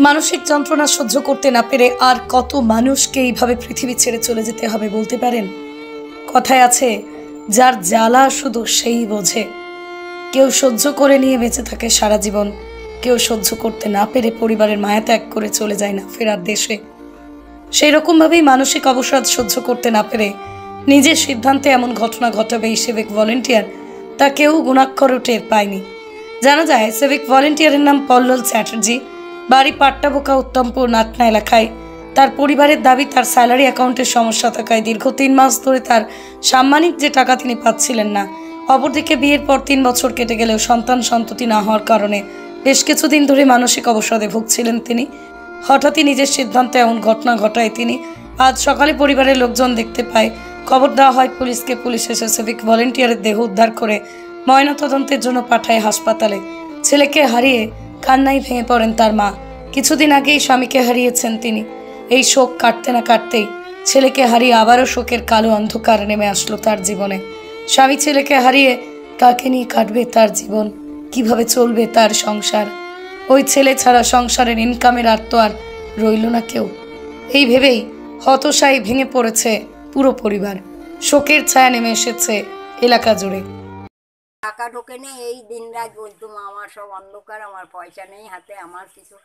মানসিক যন্ত্রণা সহ্য করতে না পেরে আর কত মানুষকে এইভাবে পৃথিবী ছেড়ে চলে যেতে হবে বলতে পারেন? কথায় আছে, যার জ্বালা শুধু সেই বোঝে। কেউ সহ্য করে নিয়ে বেঁচে থাকে সারা জীবন, কেউ সহ্য করতে না পেরে পরিবারের মায়া ত্যাগ করে চলে যায় না ফেরার দেশে। সেই রকমভাবেই মানসিক অবসাদ সহ্য করতে না পেরে নিজের সিদ্ধান্তে এমন ঘটনা ঘটাবে এই সিভিক ভলেন্টিয়ার, তা কেউ গুণাক্ষরও টের পায়নি। জানা যায়, সিভিক ভলেন্টিয়ারের নাম পল্লল চ্যাটার্জি, বাড়ি পাট্টাবোকা উত্তমপুর নাতনা এলাকায়। তার পরিবারের দাবি, তার স্যালারি অ্যাকাউন্টের সমস্যা থাকায় দীর্ঘ 3 মাস ধরে তার সাম্মানিক যে টাকা তিনি পাচ্ছিলেন না। অপরদিকে বিয়ের পর 3 বছর কেটে গেলেও সন্তান সন্ততি না হওয়ার কারণে বেশ কিছুদিন ধরে মানসিক অবসাদে ভুগছিলেন তিনি। হঠাৎই নিজের সিদ্ধান্তে এমন ঘটনা ঘটায় তিনি। আজ সকালে পরিবারের লোকজন দেখতে পায়, খবর দেওয়া হয় পুলিশকে। পুলিশ এসে সিভিক ভলেন্টিয়ারের দেহ উদ্ধার করে ময়নাতদন্তের জন্য পাঠায় হাসপাতালে। ছেলেকে হারিয়ে কান্নায় ভেঙে পড়েন তার মা। কিছুদিন আগেই স্বামীকে হারিয়েছেন তিনি। এই শোক কাটতে না কাটতেই ছেলেকে হারিয়ে আবারও শোকের কালো অন্ধকার নেমে আসলো তার জীবনে। স্বামী ছেলেকে হারিয়ে কাকে নিয়ে কাটবে তার জীবন, কিভাবে চলবে তার সংসার? ওই ছেলে ছাড়া সংসারের ইনকামের আর তো আর রইল না কেউ। এই ভেবেই হতাশায় ভেঙে পড়েছে পুরো পরিবার। শোকের ছায়া নেমে এসেছে এলাকা জুড়ে। টাকা ঢোকে নেই, এই দিন রাত বলতো আমার সব অন্ধকার, আমার পয়সা নেই হাতে, আমার কিছু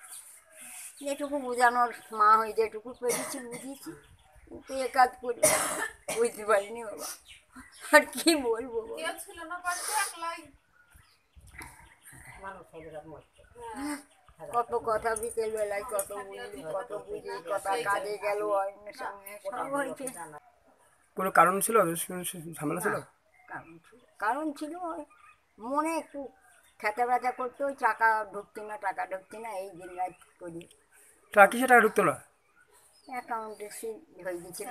যেটুকু বোঝানোর মা হয়ে যেটুকু পেরেছি বুঝিয়েছি, কিন্তু এ কাজ করি বুঝতে পারিনি বাবা। আর কি বলবো, কত কথা বিকেল বেলায় কত বুঝি, কত বুঝি, কথা কাজে গেল সঙ্গে সব হয়েছে। কোনো কারণ ছিল, ঝামেলা ছিল? কারণ ছিল মনে একটু খেতে ব্যথা করতে, ওই টাকা ঢুকতি না, টাকা ঢুকতি না, এই দিন রাত করি। টাকা কিসে টাকা ঢুকতো না? অ্যাকাউন্টে হয়ে গেছিল।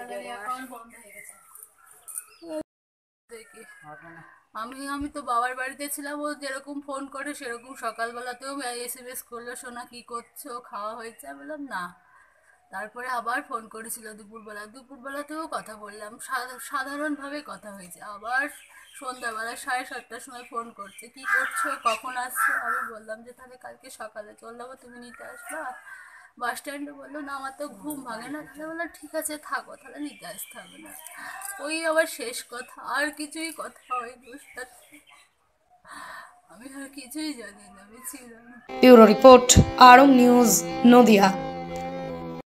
আমি তো বাবার বাড়িতে ছিলাম। ও যেরকম ফোন করে সেরকম সকালবেলাতেও SMS করলো, সোনা কি করছো, খাওয়া হয়েছে? আমি বললাম না। তারপরে আবার ফোন করেছিল দুপুরবেলাতেও কথা বললাম, সাধারণভাবে কথা হয়েছে। আবার সন্ধ্যাবেলা 7:30টার সময় ফোন করছে, কি করছো, কখন আসছো? আমি বললাম যে তাহলে কালকে সকালে চল যাবো, তুমি নিতে আসবা বাস স্ট্যান্ডে। বললো না, আমার তো ঘুম ভাঙে না। তাহলে বললাম ঠিক আছে থাকো, তাহলে নিতে আসতে হবে না। ওই আবার শেষ কথা, আর কিছুই কথা হয়নি। আমি আর কিছুই জানি না, আমি ছিলাম। Bureau report, Arong news, Nadia.